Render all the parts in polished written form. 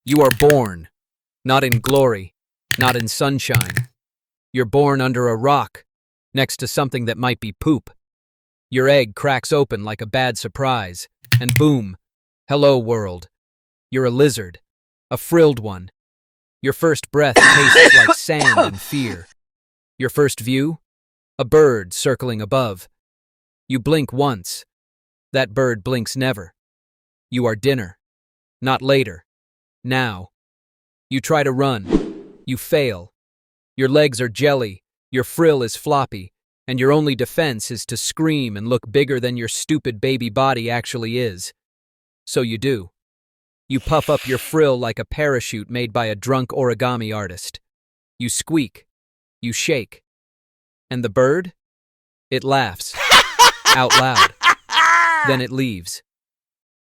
You are born, not in glory, not in sunshine. You're born under a rock, next to something that might be poop. Your egg cracks open like a bad surprise, and boom, hello world. You're a lizard, a frilled one. Your first breath tastes like sand and fear. Your first view? A bird circling above. You blink once. That bird blinks never. You are dinner, not later. Now. You try to run. You fail. Your legs are jelly, your frill is floppy, and your only defense is to scream and look bigger than your stupid baby body actually is. So you do. You puff up your frill like a parachute made by a drunk origami artist. You squeak. You shake. And the bird? It laughs. Out loud. Then it leaves.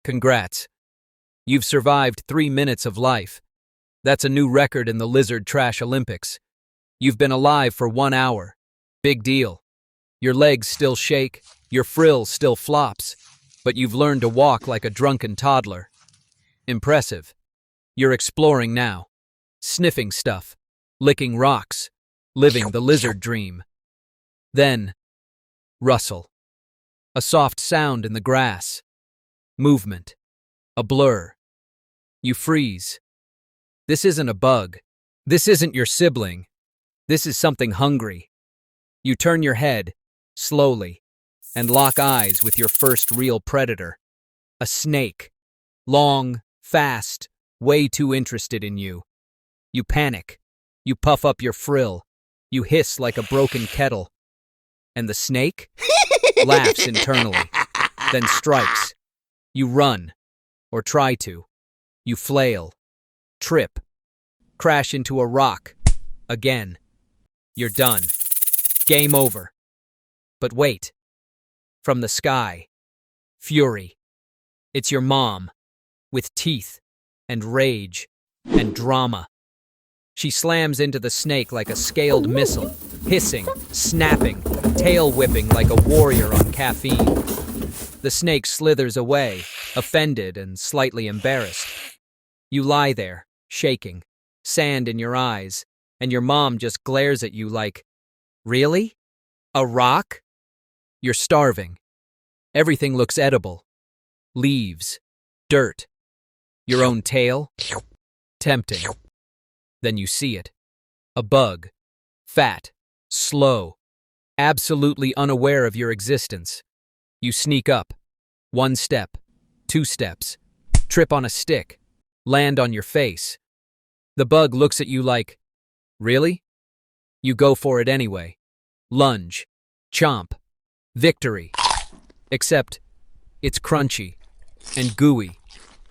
Congrats. You've survived 3 minutes of life. That's a new record in the Lizard Trash Olympics. You've been alive for 1 hour. Big deal. Your legs still shake, your frill still flops, but you've learned to walk like a drunken toddler. Impressive. You're exploring now. Sniffing stuff. Licking rocks. Living the lizard dream. Then, rustle. A soft sound in the grass. Movement. A blur. You freeze. This isn't a bug. This isn't your sibling. This is something hungry. You turn your head, slowly, and lock eyes with your first real predator. A snake. Long, fast, way too interested in you. You panic. You puff up your frill. You hiss like a broken kettle. And the snake laughs internally, then strikes. You run, or try to. You flail, trip, crash into a rock, again. You're done. Game over. But wait. From the sky. Fury. It's your mom, with teeth, and rage, and drama. She slams into the snake like a scaled missile, hissing, snapping, tail whipping like a warrior on caffeine. The snake slithers away, offended and slightly embarrassed. You lie there, shaking, sand in your eyes, and your mom just glares at you like, "Really? A rock?" You're starving. Everything looks edible. Leaves, dirt, your own tail. Tempting. Then you see it. A bug. Fat, slow, absolutely unaware of your existence. You sneak up. 1 step, 2 steps, trip on a stick, land on your face. The bug looks at you like, "Really?" You go for it anyway. Lunge. Chomp. Victory. Except, it's crunchy, and gooey,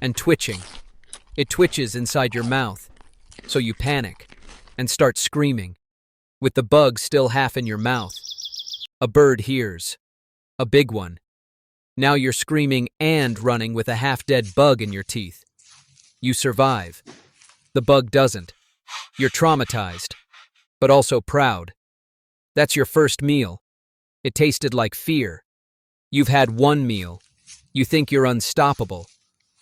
and twitching. It twitches inside your mouth, so you panic, and start screaming, with the bug still half in your mouth. A bird hears. A big one. Now you're screaming and running with a half-dead bug in your teeth. You survive. The bug doesn't. You're traumatized, but also proud. That's your first meal. It tasted like fear. You've had 1 meal. You think you're unstoppable.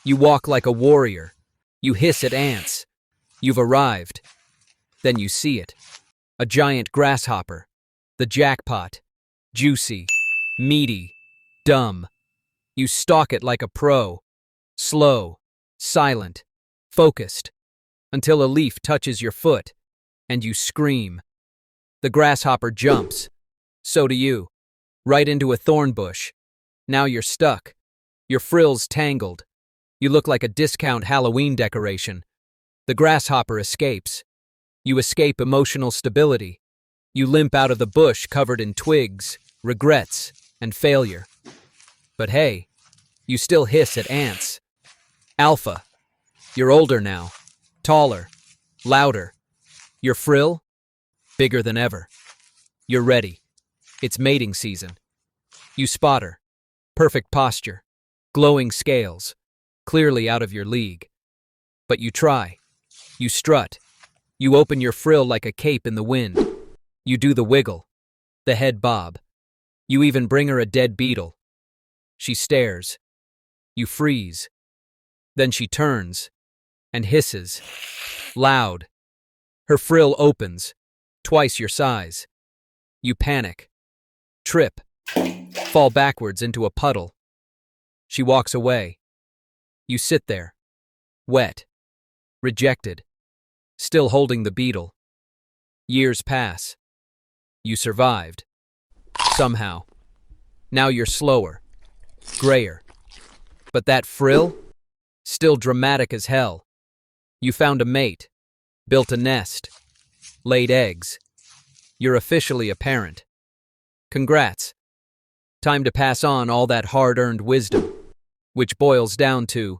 You walk like a warrior. You hiss at ants. You've arrived. Then you see it. A giant grasshopper. The jackpot. Juicy. Meaty. Dumb. You stalk it like a pro. Slow. Silent. Focused. Until a leaf touches your foot. And you scream. The grasshopper jumps. So do you. Right into a thorn bush. Now you're stuck. Your frill's tangled. You look like a discount Halloween decoration. The grasshopper escapes. You escape emotional stability. You limp out of the bush covered in twigs, regrets, and failure. But hey, you still hiss at ants. Alpha. You're older now. Taller. Louder. Your frill? Bigger than ever. You're ready. It's mating season. You spot her. Perfect posture. Glowing scales. Clearly out of your league. But you try. You strut. You open your frill like a cape in the wind. You do the wiggle. The head bob. You even bring her a dead beetle. She stares. You freeze. Then she turns. and hisses. Loud. Her frill opens, twice your size. You panic. Trip. Fall backwards into a puddle. She walks away. You sit there. Wet. Rejected. Still holding the beetle. Years pass. You survived. Somehow. Now you're slower. Grayer. But that frill? Still dramatic as hell. You found a mate. Built a nest. Laid eggs. You're officially a parent. Congrats. Time to pass on all that hard-earned wisdom, which boils down to: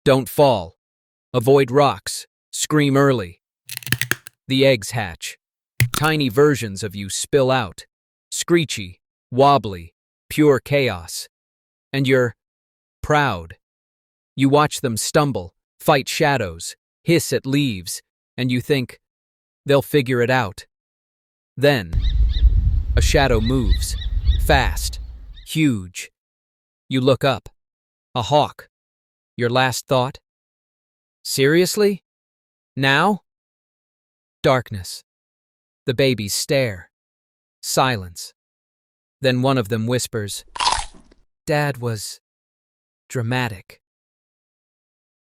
don't fall. Avoid rocks. Scream early. The eggs hatch. Tiny versions of you spill out. Screechy, wobbly, pure chaos. And you're proud. You watch them stumble, fight shadows, hiss at leaves, and you think, they'll figure it out. Then, a shadow moves. Fast. Huge. You look up. A hawk. Your last thought? Seriously? Now? Darkness. The babies stare. Silence. Then one of them whispers, Dad was dramatic.